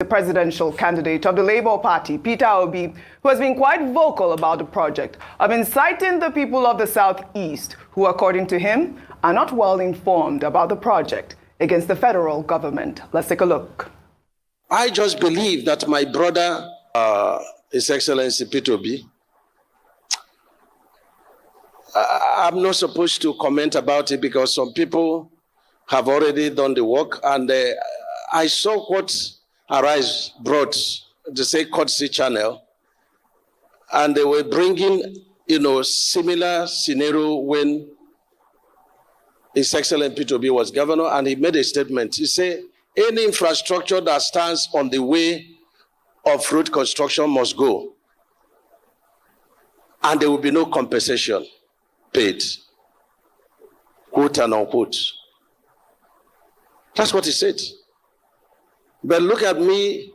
presidential candidate of the Labour Party, Peter Obi, who has been quite vocal about the project of inciting the people of the Southeast, who, according to him, are not well informed about the project against the federal government. Let's take a look. I just believe that my brother, His Excellency Peter Obi, I'm not supposed to comment about it because some people have already done the work, and I saw what Arise brought, the say courtesy channel, and they were bringing, similar scenario when His Excellency Peter Obi was governor, and he made a statement. He said, any infrastructure that stands on the way of road construction must go, and there will be no compensation paid, quote and unquote. That's what he said. But look at me,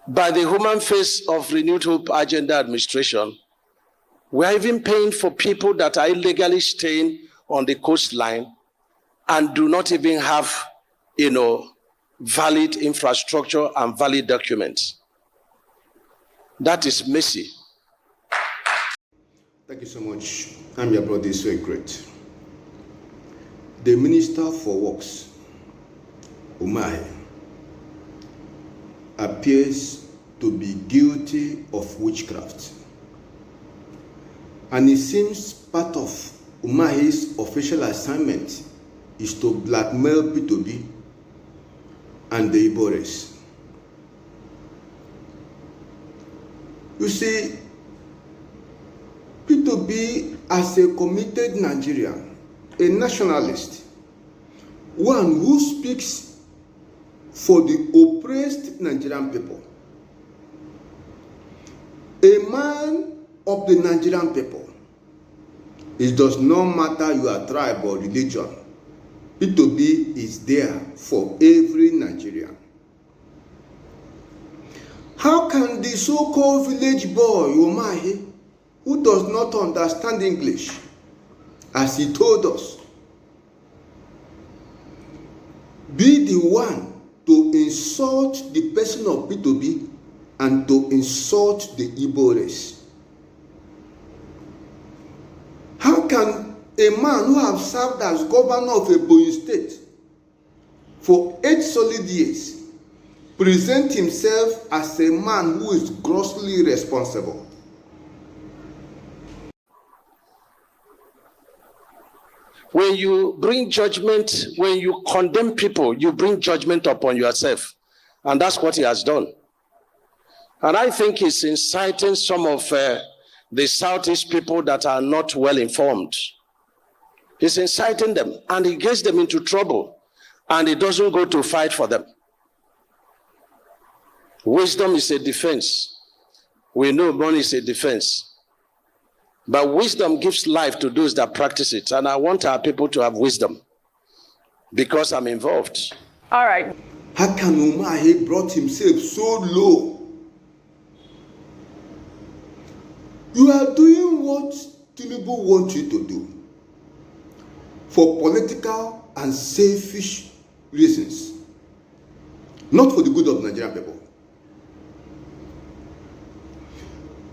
by the human face of Renewed Hope Agenda Administration, we are even paying for people that are illegally staying on the coastline and do not even have, valid infrastructure and valid documents. That is messy. Thank you so much. I'm your brother, so great. The Minister for Works, Umahi, appears to be guilty of witchcraft. And it seems part of Umahi's official assignment is to blackmail P2B and the Ibores. You see, P2B as a committed Nigerian, a nationalist, one who speaks for the oppressed Nigerian people, a man of the Nigerian people. It does not matter your tribe or religion. P2B is there for every Nigerian. How can the so-called village boy, Umahi, who does not understand English, as he told us, be the one to insult the person of P2B and to insult the Igbo race? How can a man who has served as governor of a Ebonyi state for 8 solid years present himself as a man who is grossly irresponsible? When you bring judgment, when you condemn people, you bring judgment upon yourself. And that's what he has done. And I think he's inciting some of the Southeast people that are not well informed. He's inciting them, and he gets them into trouble, and he doesn't go to fight for them. Wisdom is a defense. We know money is a defense. But wisdom gives life to those that practice it. And I want our people to have wisdom because I'm involved. All right. How can Umahi brought himself so low? You are doing what Tinubu wants you to do for political and selfish reasons, not for the good of Nigerian people.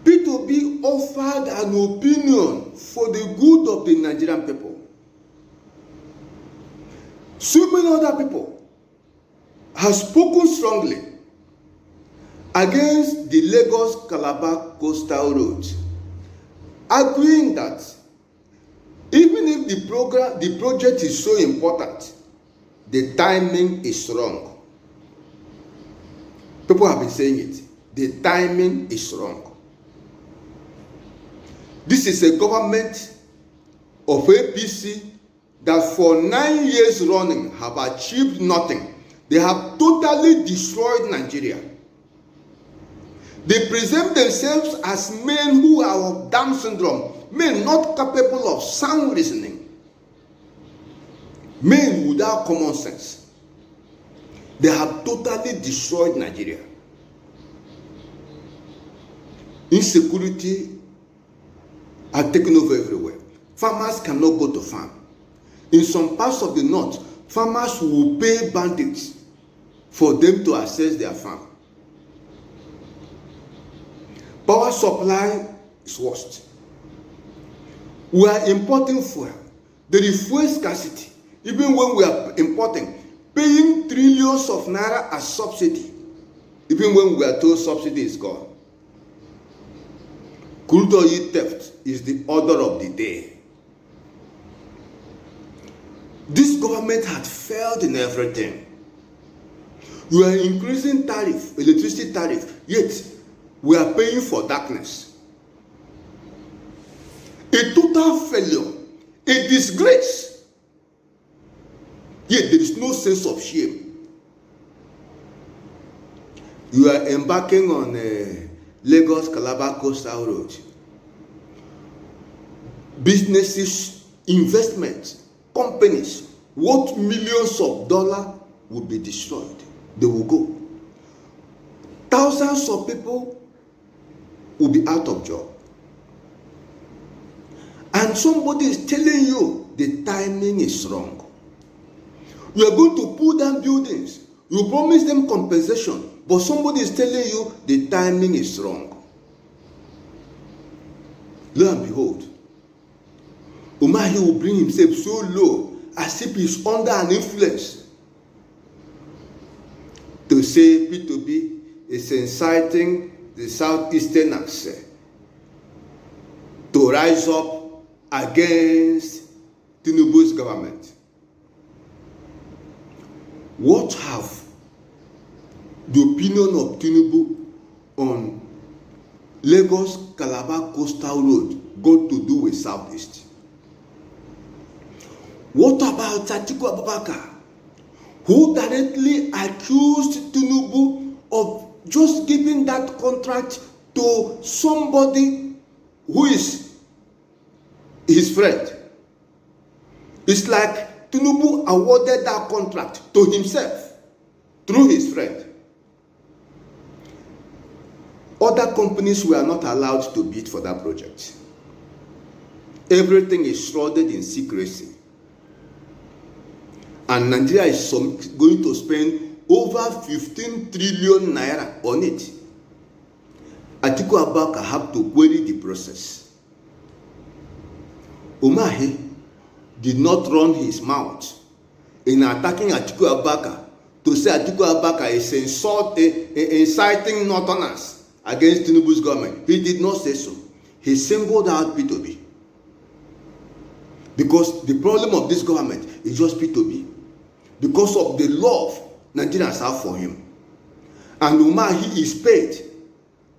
P2B offered an opinion for the good of the Nigerian people. So many other people have spoken strongly against the Lagos-Calabar Coastal Road, arguing that even if the project is so important, the timing is wrong. People have been saying it. The timing is wrong. This is a government of APC that for 9 years running have achieved nothing. They have totally destroyed Nigeria. They present themselves as men who are of Down syndrome, men not capable of sound reasoning, men without common sense. They have totally destroyed Nigeria. Insecurity are taken over everywhere. Farmers cannot go to farm. In some parts of the north, farmers will pay bandits for them to access their farm. Power supply is worst. We are importing fuel. There is fuel scarcity. Even when we are importing, paying trillions of naira as subsidy, even when we are told subsidy is gone. Crude oil theft is the order of the day. This government had failed in everything. You are increasing tariff, electricity tariff, yet we are paying for darkness. A total failure, a disgrace. Yet there is no sense of shame. You are embarking on a Lagos Calabar Coastal Road. Businesses, investments, companies worth millions of dollars will be destroyed. They will go. Thousands of people will be out of job. And somebody is telling you the timing is wrong. You are going to pull down buildings. You promise them compensation, but somebody is telling you the timing is wrong. Lo and behold, Umahi will bring himself so low as if he is under an influence to say P2B is inciting the Southeasterners to rise up against Tinubu's government. What have the opinion of Tinubu on Lagos Calabar Coastal Road got to do with Southeast? What about Atiku Abubakar, who directly accused Tinubu of just giving that contract to somebody who is his friend? It's like Tinubu awarded that contract to himself through his friend. Other companies were not allowed to bid for that project. Everything is shrouded in secrecy. And Nigeria is going to spend over 15 trillion naira on it. Atiku Abubakar have to query the process. Umahi did not run his mouth in attacking Atiku Abubakar to say Atiku Abubakar is inciting northerners against Tinubu's government. He did not say so. He singled out P2B. Because the problem of this government is just P2B. Because of the love Nigerians have for him. And Umahi is paid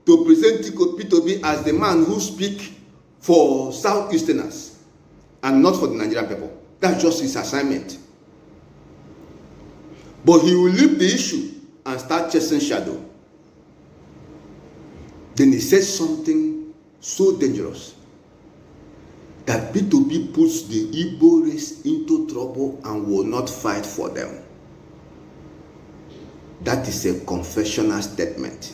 to present P2B as the man who speaks for Southeasterners and not for the Nigerian people. That's just his assignment. But he will leave the issue and start chasing shadow. Then he says something so dangerous that P2B puts the Igbo race into trouble and will not fight for them. That is a confessional statement.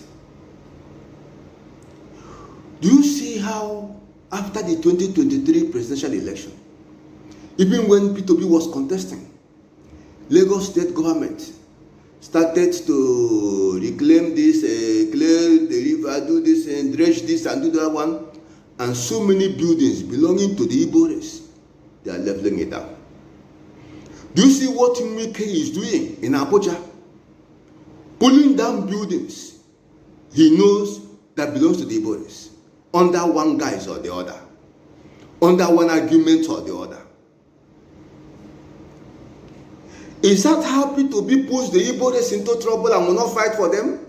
Do you see how after the 2023 presidential election, even when P2B was contesting, Lagos state government started to reclaim this, clear the river, do this, and dredge this and do that one, and so many buildings belonging to the Igbo race, they are leveling it down. Do you see what Mike is doing in Abuja? Pulling down buildings he knows that belongs to the Igbo race, under one guise or the other, under one argument or the other. Is that how P2B puts the Igbo race into trouble and will not fight for them?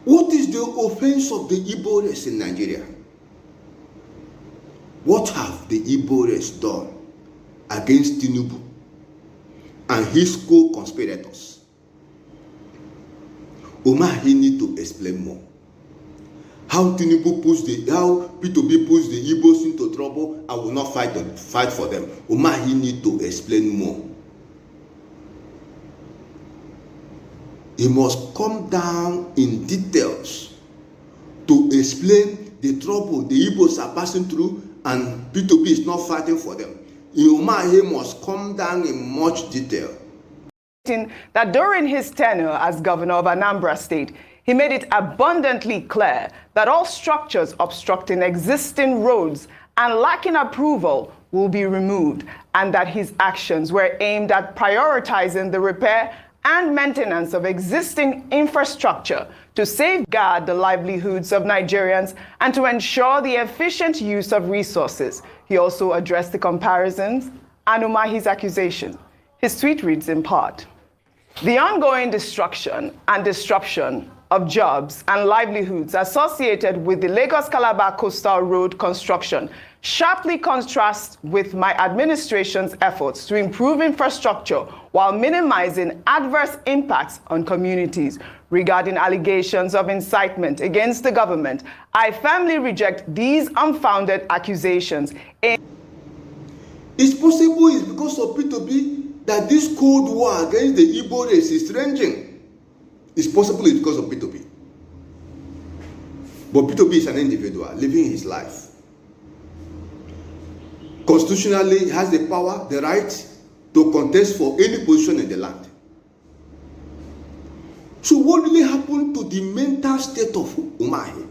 What is the offense of the Igbo race in Nigeria? What have the Igbo race done against Tinubu and his co-conspirators? Umahi need to explain more. How P2B puts the Igbos into trouble and will not fight for them. Umahi need to explain more. He must come down in details to explain the trouble the Igbos are passing through and P2B is not fighting for them. in Umahi must come down in much detail. That during his tenure as governor of Anambra State, he made it abundantly clear that all structures obstructing existing roads and lacking approval will be removed, and that his actions were aimed at prioritizing the repair and maintenance of existing infrastructure to safeguard the livelihoods of Nigerians and to ensure the efficient use of resources. He also addressed the comparisons and Umahi's accusation. His tweet reads in part: "The ongoing destruction and disruption of jobs and livelihoods associated with the Lagos-Calabar Coastal Road construction sharply contrasts with my administration's efforts to improve infrastructure while minimizing adverse impacts on communities. Regarding allegations of incitement against the government, I firmly reject these unfounded accusations." It's possible it's because of P2B that this Cold War against the Igbo race is raging. It's possible it's because of P2B. But P2B is an individual living his life. Constitutionally, he has the power, the right to contest for any position in the land. So what really happened to the mental state of Umahi?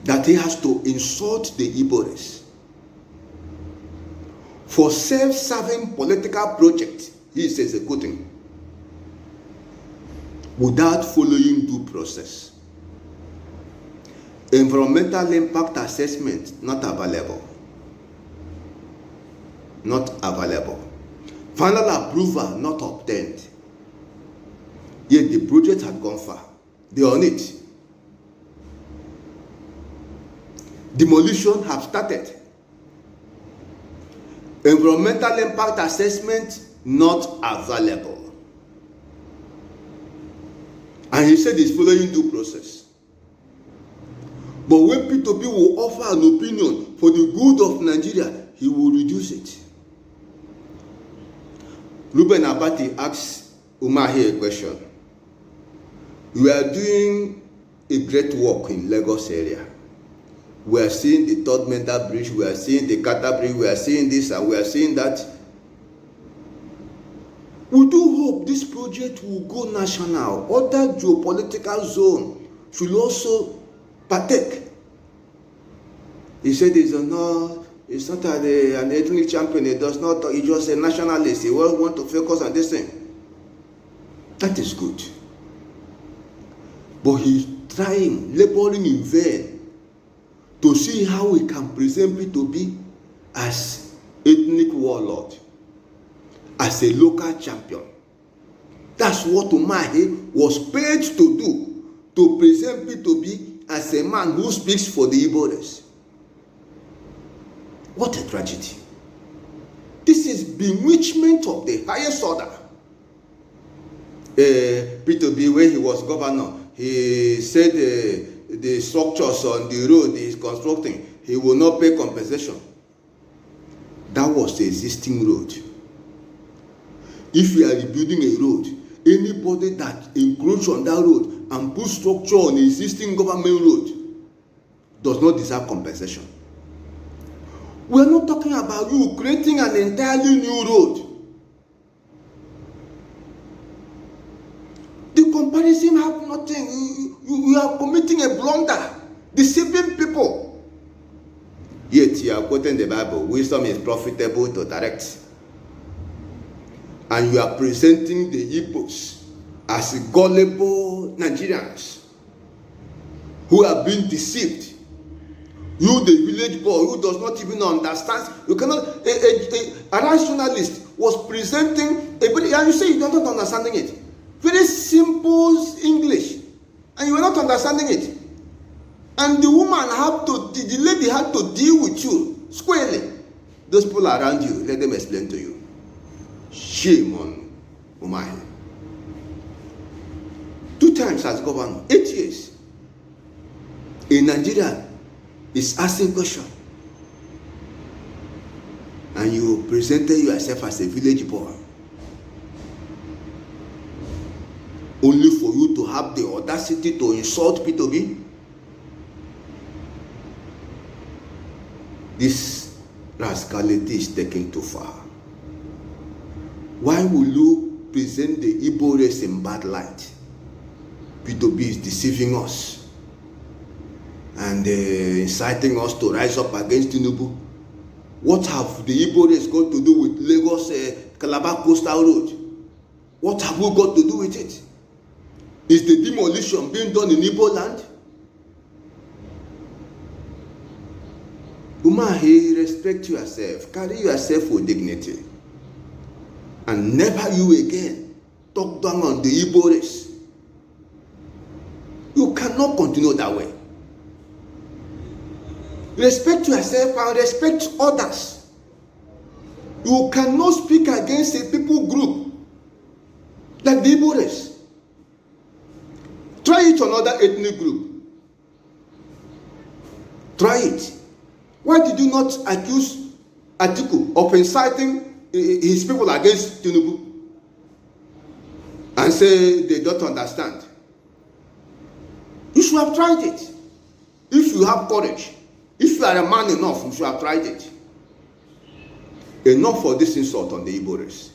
That he has to insult the Igbo race for self-serving political project he is executing without following due process. Environmental impact assessment not available. Not available. Final approval not obtained. Yet the project had gone far. They are on it. Demolition have started. Environmental impact assessment not available. And he said he's following due process. But when P2B will offer an opinion for the good of Nigeria, he will reduce it. Ruben Abati asks Umahi a question. We are doing a great work in Lagos area. We are seeing the Third Menda Bridge, we are seeing the Kata Bridge, we are seeing this and we are seeing that. We do hope this project will go national. Other geopolitical zone should also partake. He said it's not an ethnic champion, he's just a nationalist. He will want to focus on this thing. That is good. But he's trying, laboring in vain to see how we can present P2B as ethnic warlord, as a local champion. That's what Umahi was paid to do, to present P2B as a man who speaks for the Igbo race. What a tragedy. This is bewitchment of the highest order. P2B, when he was governor, he said the structures on the road he is constructing, he will not pay compensation. That was the existing road. If you are rebuilding a road, anybody that encroaches on that road and puts structure on the existing government road does not deserve compensation. We are not talking about you creating an entirely new road. The comparison have nothing. You are committing a blunder, deceiving people. Yet you are quoting the Bible, wisdom is profitable to direct. And you are presenting the Igbos as gullible Nigerians who have been deceived. You, the village boy who does not even understand, you cannot. A rationalist was presenting and you say you are not understanding it. Very simple English, and you are not understanding it. And the woman the lady had to deal with you squarely. Those people around you, let them explain to you. Shame on Umahi. 2 times as governor, 8 years. In Nigeria, is asking question. And you presented yourself as a village boy. Only for you to have the audacity to insult P2B. this rascality is taken too far. Why will you present the Igbo race in bad light? P2B is deceiving us and inciting us to rise up against Tinubu. What have the Igbo race got to do with Lagos Calabar Coastal Road? What have we got to do with it? Is the demolition being done in Igbo land? Umahi, respect yourself, carry yourself with dignity, and never you again talk down on the Igbo race. You cannot continue that way. Respect yourself and respect others. You cannot speak against a people group like the Igbo race. Try it on other ethnic group. Try it. Why did you not accuse Atiku of inciting his people against Tinubu and say they don't understand? You should have tried it. If you have courage, if you are a man enough, you should have tried it. Enough for this insult on the Igbo race.